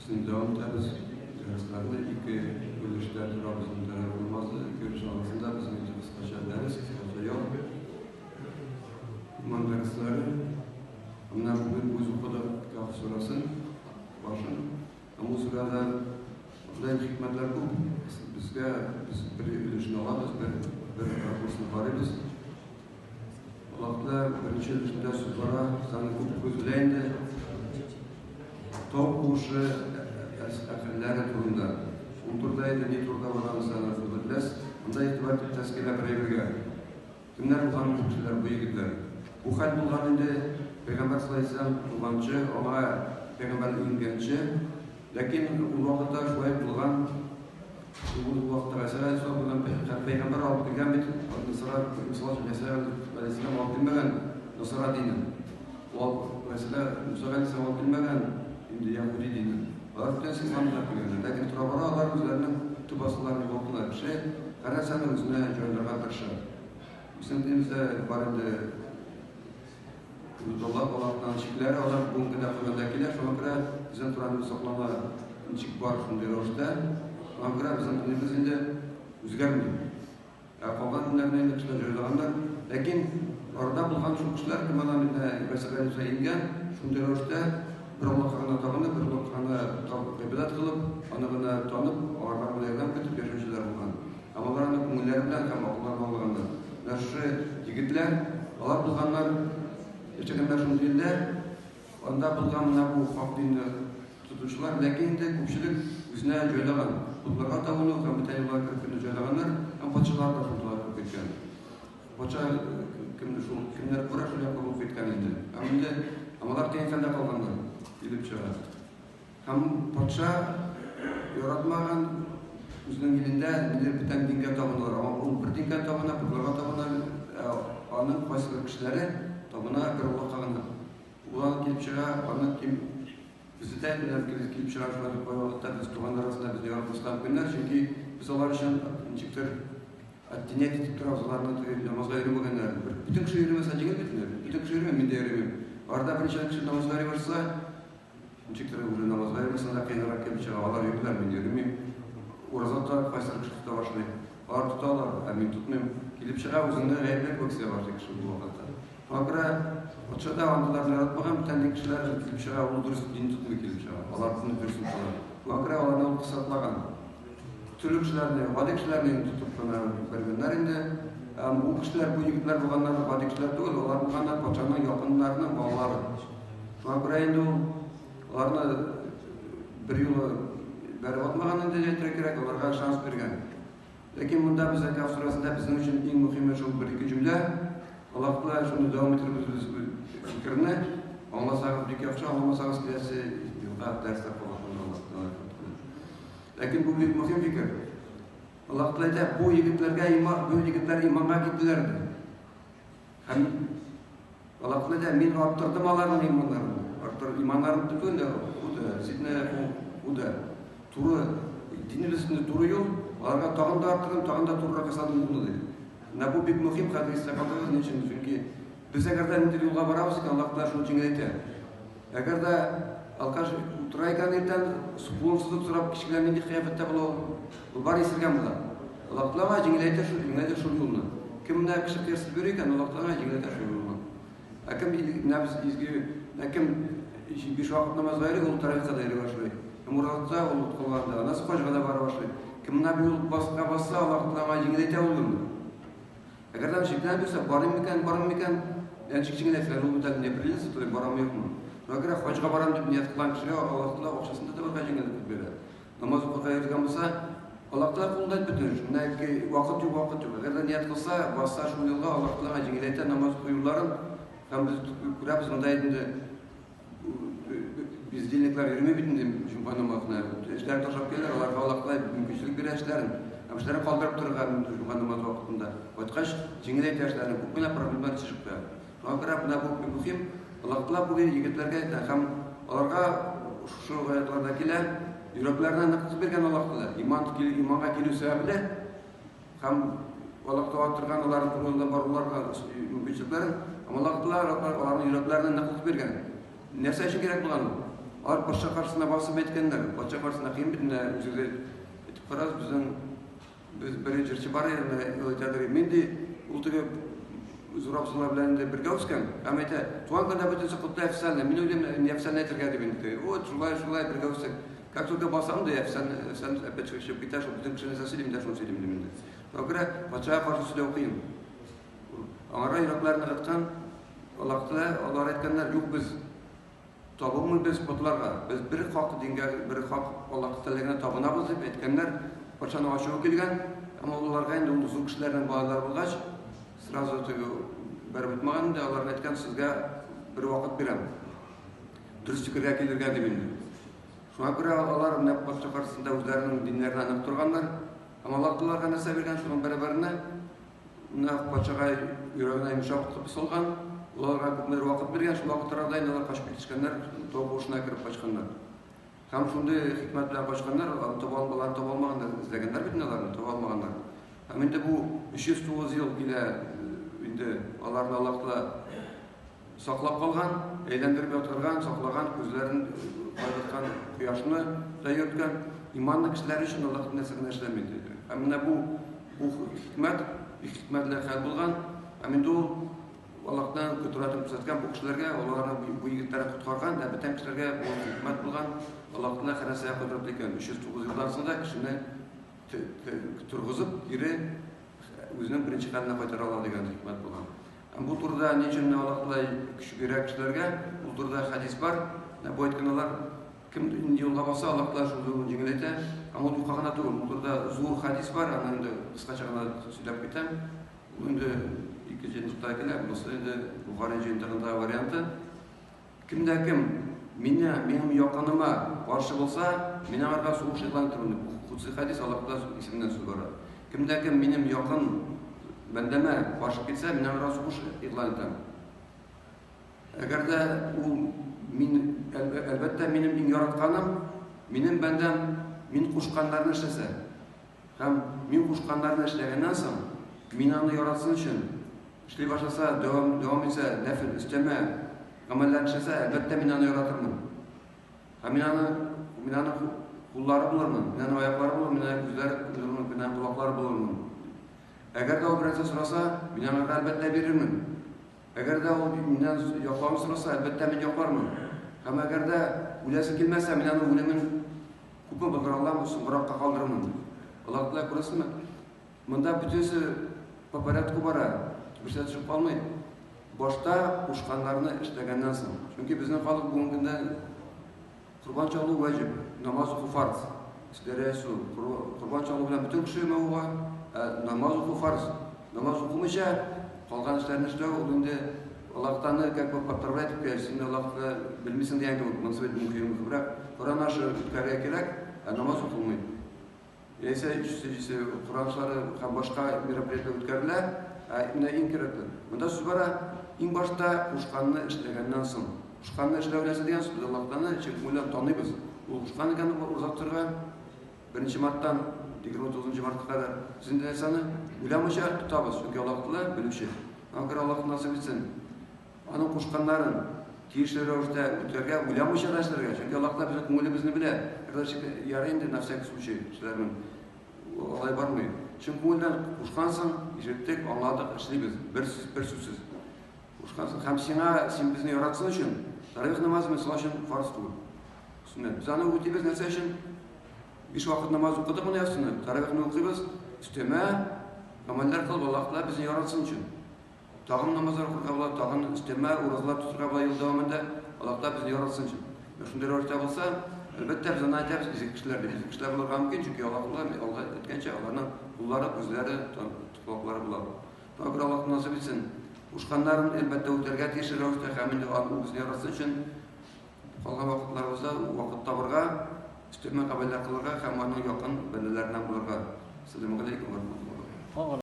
Bizim devamında biz derslerinde iki görüşler bizim tarafımızda görüş arasında bizim için kısaca ders, kısaca yok. İman dersleri bunlar bugün bu zuhada Kaf surasın başın. Ama bu surada buradaki hikmetler bu. Biz bir ilişkin alırız, bir kursunu varırız. Allah'ta birinci ilişkinde sözlara sanki bu gözleyinde top kuşu akılları turunda. Unturdaydı, ne turda olan sana fıdırles. Bunda itibar tezkile bireyberge. Kimler bulgan kişiler bu yigitler? Bu hal bulganında Peygamber sallallahu aleyhi ve sellem bulgançı, ona Peygamber ingençi. Lakin bu vakitte şöyle bulgan, bu vakitte mesela Peygamber alıp gelgen bir Nasara, mesela Aleyhisselam alıp gelmegen Nasara dini. Mesela Musa Aleyhisselam alıp gelmegen Yahudi dini. Onlar bütün İslam'da biliyorlar. Lakin Turabaralar üzerine tübasılarını okular bir şey. Karasanın üzerine cöndürme karşı. Bizim dinimizde var idi. Allah'tan şikleri, onlar bu kadar fırındakiler. Şuna göre bizim Turan'ın saklama çık var şunday oluşta. Şuna göre bizim dinimizde üzgermiyor. Kalkan dinlerine de çıkan cöndürenler. Lakin orada bulgan şu kişiler ki bana mesela ingen şunday oluşta bir Allah'ına tapınıp, bir Allah'ına ibadet kılıp, anıgına tanıp, ağırlarına evden götürüp yaşayışlar bulgan. Ama onların kumulları bilen hem akıllarına olğanda. Şu yigitler, Allah bulganlar, yaşayanlar şunu değiller, onda bulganına bu hak dinini tutuşlar, lakin de köpçülük üzerine cöyleğen. Bunlara tavuğunu, hem bütün yıllar kırpını cöyleğenler, hem paçalar da şunlar kırp etken. Paça kimler kura şöyle kırp etken indi. Amalar teyinkende kalganlar. Gidip çıkar. Hem paça yaratmagan üzerinin ilinde bir dinke tapınır. Ama bu bir dinke tapına, bir tapına onun başka kişileri tapına bir Allah kalına. Ulan gidip çıkar, onun kim bizi de gidip çıkar şunları koyuyorlar. Biz tuğanlar arasında biz yaratmışlar günler. Çünkü biz onlar için çıktır diniyet edip durarız. Onların namazga yürümeyenler. Bütün kişi yürümese cengel bitmiyor. Bütün kişi yürümüyor, min de yürümüyor. Arada bir kişi namazga yürüyorsa Çıktırı burada namaz verirsen de kaynarak gelip ağlar yükler mi diyorum. Urazatlar kaysar kişi tuta başlayıp. Ağır tutarlar, emin tutmayayım. Gelip çıkar uzunluğu gayetler bakıya başlayıp kişi bu vakitte. Fakat açıda andılarını yaratmadan bir tane kişiler gelip çıkar, onu dürüst dini tutmuyor gelip çıkar. Allah bunu dürüst tutar. Fakat onlarını onu kısaltlagan. Türlü kişilerini, vadi kişilerini tutup vergenlerinde bu kişiler, bu yigitler bulganlar vadi kişiler değil, onlar bulganlar paçanın yakınlarının bağları. Fakat indi onlarına bir yolu verip atmağının da gerek, onlara şans vergen. Lakin bunda bize Kaf surasında bizim için en mühim şu bir iki cümle. Allah'la şunu devam ettiririz fikrini. Anlasanız bir kafça, anlamasanız kilesi yılda dersler falan. Lakin bu büyük mühim fikir. Allah'la da bu yigitler imana gittilerdi. Hem Allah'la da min arttırdım Allah'ın imanlarını. İmanlarını tutun da sidne bu da turu dinin üstünde turu yok. Onlara tağında arttırdım, tağında turura kasaldım bunu dedi. Bu büyük mühim hadisle bakıyoruz niçin? Çünkü biz eğer de nidil yolga varamız ki Allah'la şunu cingeyte. Eğer de alkaş turayken erten supulsuzluk sorap kişilerin kıyafette bu var isirgen bu da. Allah'la ma cingeyte şu yoluna. Kimine kişi tersil verirken Allah'la ma cingeyte şu yoluna. Akim nabız izgi, akim bir vakit namaz gayrı ol tarafta da yeri başlıyor. Muratza ol tutkulanda, nasıl koşgada var başlıyor. Kimine bir yol bassa Allah'la ma cingeyte olur. Eğer de şekilde birse barım miken, yani çıkçıngile falan olmadan ne bilirse tabii barım yok mu? Buna göre hoşga barım deyip niyet kılan kişiler Allah'la okşasında da bir cingile böyle. Namaz okuğa yerken olsa Allah'la kulundan bütün. Çünkü vakit yok. Eğer de niyet kılsa, bassa şu yolda Allah'la cingilete namaz kuyuların hem biz kurabız ondaydı biz dinlikler yürüme bittim çünkü namazına. Eşler taşıp gelir, Allah'la mümkünçülük bir eşlerin. Amşları kaldırıp durgan namaz vaktinde. Otkaş cingile ihtiyaçlarını bu bile problemler çıktı. Şuna göre buna bu mühim. Allah'la bu yigitlerge hem onlara şu gayetlerdekiler yüreklerinden nakıt bergen Allah'la imana geliyor sebebiyle hem Allah'ta attırgan onların kurulundan barılarga mümkünçülüklerin ama Allah'la onların yüreklerinden nakıt bergen. Nerse için gerek bulan? Алар патша каршысына басып әйткәннәр. Патша каршысына кыйын бит инде үзегез әйтеп карагыз, без бер җырчы бар инде, мен ди ул теге Зурабзалар белән дә бергә үскән. Һәм әйтә, туган көндә бөтенсе котлы әфсәне. Мин уйлыйм, не әфсәне әйтергә дип инде. Вот шулай бергә үсек. Как только басам да әфсәне опять чыгып китә, шул бүтән кешене сөйлим дә шуны сөйлим инде. Тогра патша каршы сөйләү кыйын. Аңара йөрәкләрне кыткан, алар әйткәннәр, юк без табылмый без котларга. Без бер хак дингә, бер хак Аллаһ Тәгаләгә табынабыз дип әйткәннәр. Патшаның ачуы килгән, әмма аларга инде ул зур кешеләрнең балалары булгач, сразу бер битмәгән дә алар әйткән, сезгә бер вакыт бирәм. Дөрес фикергә килергә дип инде. Шуңа күрә алар менә патша каршысында үзләренең диннәренә нык торганнар. Һәм Аллаһ Тәгаләгә нәрсә биргән, шуның бәрабәренә менә патшага йөрәгенә йомшак тотып салган, аларга күпмедер вакыт биргән, шул вакытларда инде алар качып киткәннәр, табышына кирип качканнар. Һәм шундый хикмәт белән качканнар, баланы таба алмаганнар, эзләгәннәр бит аларны, таба алмаганнар. Һәм инде бу 309 ел килә, инде аларны Аллаһ Тәгалә саклап калган, әйләндереп ятырган, саклаган, күзләрен кайнаткан кояшны да йөрткән, иманлы кешеләр өчен Аллаһ нәрсәне эшләмәде. Һәм менә бу хикмәтле хәл булган. Һәм инде ул Аллаһтан көтүрәтен күрсәткән бу кешеләргә, аларны бу егетләрне коткарган, да бөтен кешеләргә бу хикмәт булган. Аллаһтан хәрәсә кудрәтле икән. 309 елдан соң да кешене тургызып, кире үзенең беренче хәленә кайтара ала дигән хикмәт булган. Һәм бу турыда ни өчен Аллаһ кирәк кешеләргә ул турыда хәдис бар. Бу әйткәннәр кем юлга баса, Аллаһ Тәгалә шул җиңеләйтә. Һәм ул юкка гына түгел, ул турыда зур хәдис бар, аны инде кыскача гына сөйләп китәм. Ул инде икенче нукта килә, бусы инде Бухари җыентыгында варианты. Кимдә кем минем якыныма каршы булса, мин аңарга сугыш игълан итәрмен. Кутси хәдис Аллаһ Тәгалә исеменнән сүз бара. Кимдә кем минем якын бәндәмә каршы китсә, мин аңарга сугыш игълан итәм. Әгәр дә ул әлбәттә минем иң яратканым, минем бәндәм мин кушканнарны эшләсә, һәм мин кушканнарны эшләгәннән соң, мин аны яратсын өчен эшли башласа, дәвам итсә, нәфил өстәмә гамәлләр эшләсә, әлбәттә мин аны яратырмын. Һәм мин аны куллары булырмын, мин аны аяклары булырмын, мин аны күзләре булырмын, мин аны колаклары булырмын. Әгәр дә ул берәрсә сораса, мин аңа әлбәттә бирермен. Әгәр дә ул миннән яклауын сораса, әлбәттә мин яклармын. Һәм әгәр дә үләсе килмәсә, мин аны үлемен күпме булдыра алам, соңракка калдырырмын. Аллаһ Тәгалә күрәсезме? Монда бүтәнсе по порядку бара. Берсә төшеп калмый. Башта кушканнарны эшләгәннән соң. Чөнки безнең халык бүгенге көндә курбан чалу ваҗиб, намаз уку фарз. Истәрәсү, курбан чалу белән бүтән кеше мәгълүм, намаз уку фарз. Намаз укымыйча калган эшләрне эшләү ул инде Аллаһтан как бы поправлять, син Аллаһка белмисең дигән кебек, монысы мөһим күбрәк. Коран ашы үткәрергә кирәк, намаз укылмый. Яисә Коранчылары һәм башка мероприятиеләр үткәрелә, менә иң кирәкле. Монда сүз бара, иң башта кушканны эшләгәннән соң. Кушканны эшләү нәрсә дигән сүз Аллаһтан чыкмыйлар таныбыз. Ул кушкан икән узаттырга 1 марттан 29 мартка кадәр сезнең нәрсәне уйламыйча тотабыз, чөнки Аллаһ Тәгалә белүче. Агар Аллаһ насыйп итсен, аның кушканнарын тиешле рәвештә үтәргә, уйламыйча да эшләргә, чөнки Аллаһ Тәгалә безнең күңелебезне белә. Ярый инде на всякий случай эшләрмен. Алай бармый. Чөнки күңелдән кушкансың, ишеттек, аңладык, эшлибез. Бер сүзсез. Кушкансың һәм син безне яратсын өчен, таравих намазы мисал өчен фарз түгел. Сүннәт. Без аны үтибез нәрсә өчен? 5 вакыт намаз укыдыкмы ясыны? Таравихны укыйбыз, өстәмә гамәлләр кылып Аллаһ Тәгалә безне яратсын өчен. Тагын намазлар укырга була, тагын өстәмә уразлар тотырга була ел дәвамында Аллаһ Тәгалә безне яратсын өчен. Шундый рәвештә булса, әлбәттә без аны әйтәбез, изге кешеләр булырга мөмкин, чөнки Аллаһ Тәгалә әйткәнчә, аларның куллары, күзләре, токлаклары була. Тагын Аллаһ насыйп итсен. Ушканнарын әлбәттә үтәргә тиешле рәвештә һәм инде аны безне яратсын өчен калган вакытларыбызда вакыт табырга, өстәмә гамәлләр кылырга һәм аның якын бәндәләреннән булырга. Ассаламу алейкум ва рахматуллаһи.